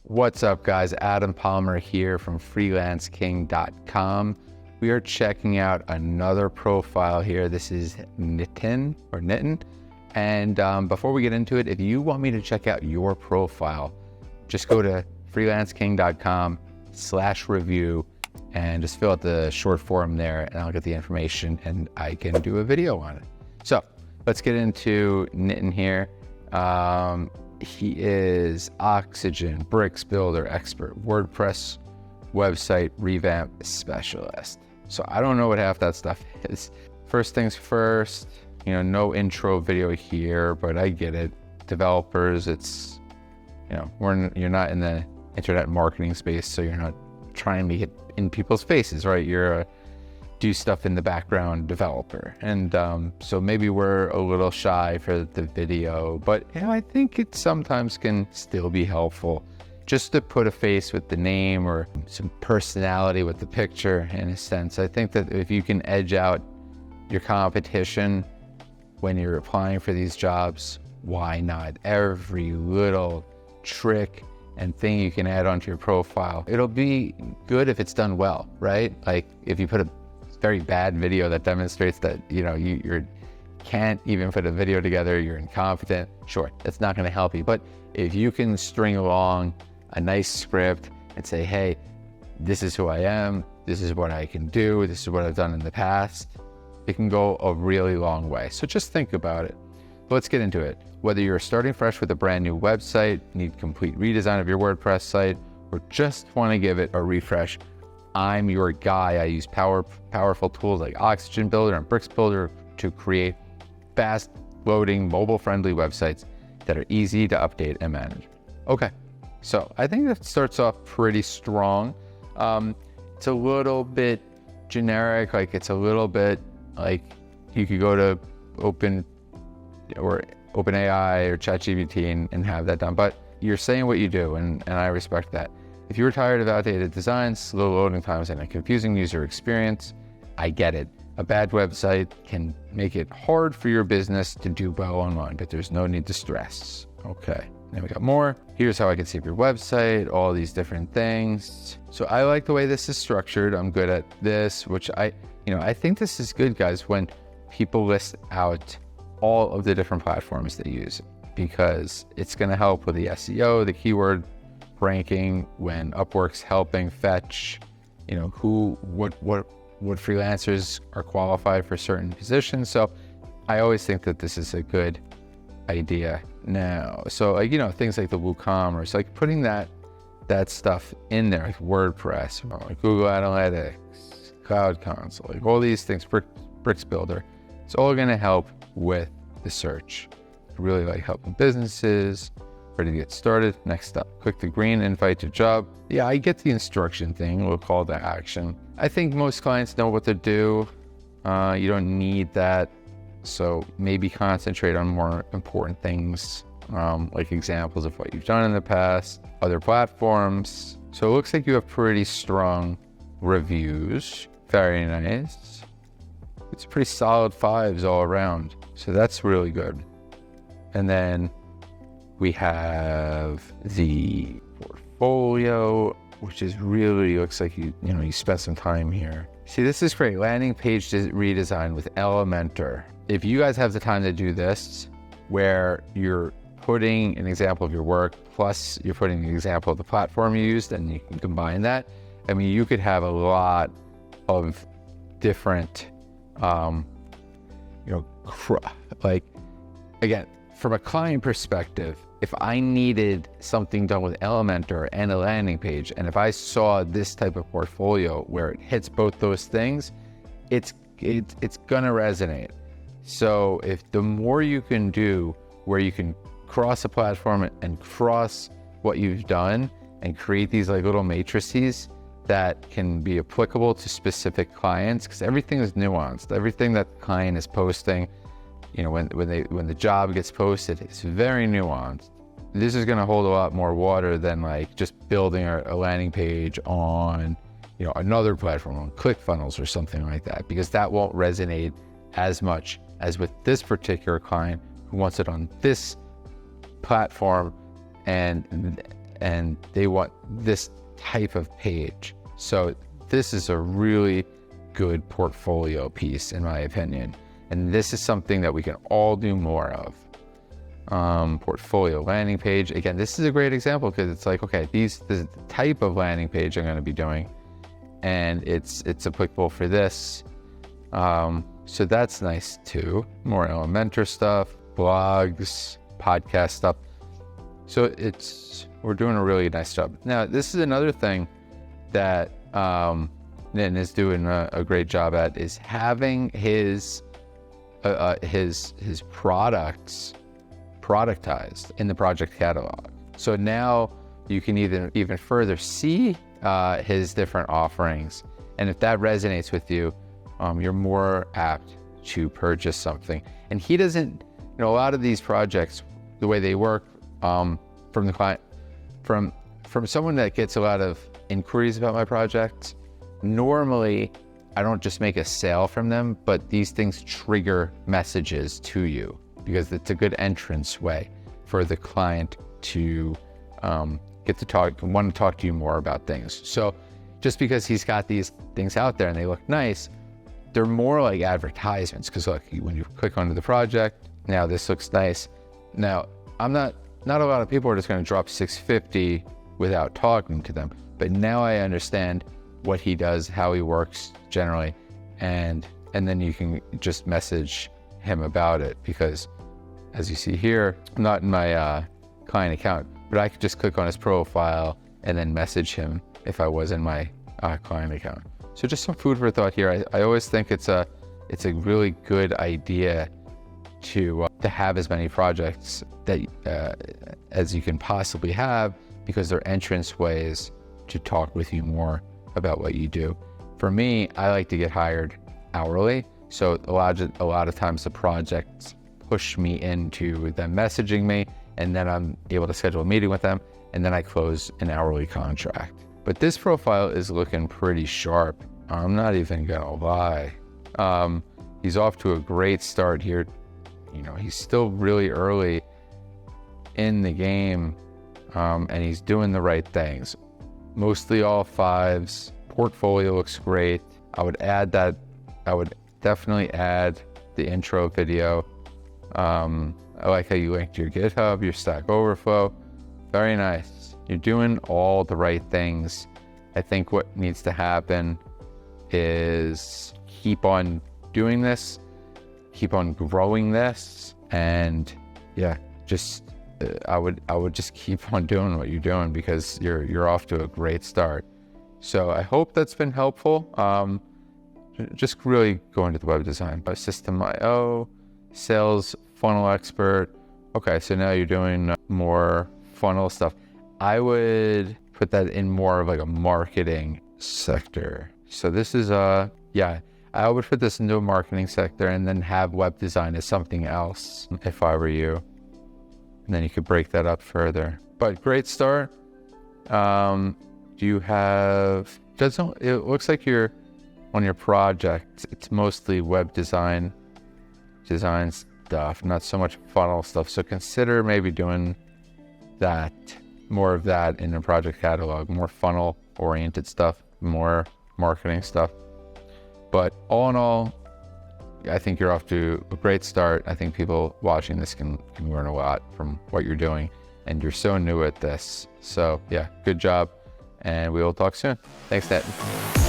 What's up, guys? Adam Palmer here from freelanceking.com. We are checking out another profile here. This is Nitin. And before we get into it, if you want me to check out your profile, just go to freelancing.com/review and just fill out the short form there, and I'll get the information and I can do a video on it. So let's get into Nitin here. He is Oxygen, Bricks Builder Expert, WordPress website revamp specialist. So I don't know what half that stuff is. First things first, no intro video here, but I get it. Developers, it's, you're not in the internet marketing space, so you're not trying to get in people's faces, right? You're a do stuff in the background developer. And so maybe we're a little shy for the video, but I think it sometimes can still be helpful just to put a face with the name or some personality with the picture in a sense. I think that if you can edge out your competition when you're applying for these jobs, why not? Every little trick and thing you can add onto your profile, it'll be good if it's done well, right? Like if you put a very bad video that demonstrates that you can't even put a video together, you're incompetent, sure, that's not going to help you. But if you can string along a nice script and say, hey, this is who I am, this is what I can do, this is what I've done in the past, it can go a really long way. So just think about it. Let's get into it. Whether you're starting fresh with a brand new website, need complete redesign of your WordPress site, or just want to give it a refresh, I'm your guy. I use powerful tools like Oxygen Builder and Bricks Builder to create fast loading, mobile-friendly websites that are easy to update and manage. Okay, so I think that starts off pretty strong. It's a little bit generic, like it's a little bit like you could go to OpenAI or ChatGPT and have that done, but you're saying what you do, and I respect that. If you're tired of outdated designs, slow loading times, and a confusing user experience, I get it. A bad website can make it hard for your business to do well online, but there's no need to stress. Okay, then we got more. Here's how I can save your website, all these different things. So I like the way this is structured. I'm good at this, which I think this is good, guys, when people list out all of the different platforms they use, because it's going to help with the SEO, the keyword ranking, when Upwork's helping fetch, what freelancers are qualified for certain positions. So I always think that this is a good idea now. So things like the WooCommerce, like putting that stuff in there, like WordPress, like Google Analytics, Cloud Console, like all these things, Bricks Builder, it's all going to help with the search. I really like helping businesses. Ready to get started. Next up, click the green invite to job. Yeah, I get the instruction thing, we'll call to action. I think most clients know what to do. You don't need that. So maybe concentrate on more important things, like examples of what you've done in the past, other platforms. So it looks like you have pretty strong reviews. Very nice. It's pretty solid 5s all around. So that's really good. And then we have the portfolio, which is really looks like you spent some time here. See, this is great. Landing page redesign with Elementor. If you guys have the time to do this, where you're putting an example of your work, plus you're putting an example of the platform you used, and you can combine that, you could have a lot of different, again, from a client perspective, if I needed something done with Elementor and a landing page, and if I saw this type of portfolio where it hits both those things, it's gonna resonate. So if the more you can do where you can cross a platform and cross what you've done and create these like little matrices that can be applicable to specific clients, because everything is nuanced. Everything that the client is posting, when the job gets posted, it's very nuanced. This is going to hold a lot more water than like just building a landing page on, another platform, on ClickFunnels or something like that, because that won't resonate as much as with this particular client who wants it on this platform and and they want this type of page. So this is a really good portfolio piece, in my opinion. And this is something that we can all do more of. Portfolio landing page. Again, this is a great example because it's like, okay, this is the type of landing page I'm going to be doing, and it's applicable for this. So that's nice too. More Elementor stuff, blogs, podcast stuff. So we're doing a really nice job. Now, this is another thing that Nitin is doing a great job at, is having his products productized in the project catalog. So now you can even further see his different offerings. And if that resonates with you, you're more apt to purchase something. And he doesn't, a lot of these projects, the way they work, from the client, from someone that gets a lot of inquiries about my project, normally I don't just make a sale from them, but these things trigger messages to you because it's a good entrance way for the client to want to talk to you more about things. So just because he's got these things out there and they look nice, they're more like advertisements, because look, when you click onto the project, now this looks nice. Now, not a lot of people are just going to drop $650 without talking to them, but now I understand what he does, how he works generally, and then you can just message him about it, because as you see here, I'm not in my client account, but I could just click on his profile and then message him if I was in my client account. So just some food for thought here. I always think it's a really good idea to have as many projects that as you can possibly have, because they're entrance ways to talk with you more about what you do. For me, I like to get hired hourly, so a lot of times the projects push me into them messaging me, and then I'm able to schedule a meeting with them, and then I close an hourly contract. But this profile is looking pretty sharp. I'm not even gonna lie. He's off to a great start here. He's still really early in the game, and he's doing the right things. Mostly all 5s. Portfolio looks great. I would definitely add the intro video. I like how you linked your GitHub, your Stack Overflow. Very nice. You're doing all the right things. I think what needs to happen is keep on doing this, keep on growing this, and yeah, I would just keep on doing what you're doing, because you're off to a great start. So I hope that's been helpful. Just really go into the web design by System.io, sales funnel expert. Okay, so now you're doing more funnel stuff. I would put that in more of like a marketing sector. So this is I would put this into a marketing sector and then have web design as something else if I were you. And then you could break that up further. But great start. It looks like you're on your project, it's mostly web design stuff, not so much funnel stuff. So consider maybe doing more of that in the project catalog, more funnel oriented stuff, more marketing stuff. But all in all, I think you're off to a great start. I think people watching this can learn a lot from what you're doing, and you're so new at this. So yeah, good job, and we will talk soon. Thanks, Nitin.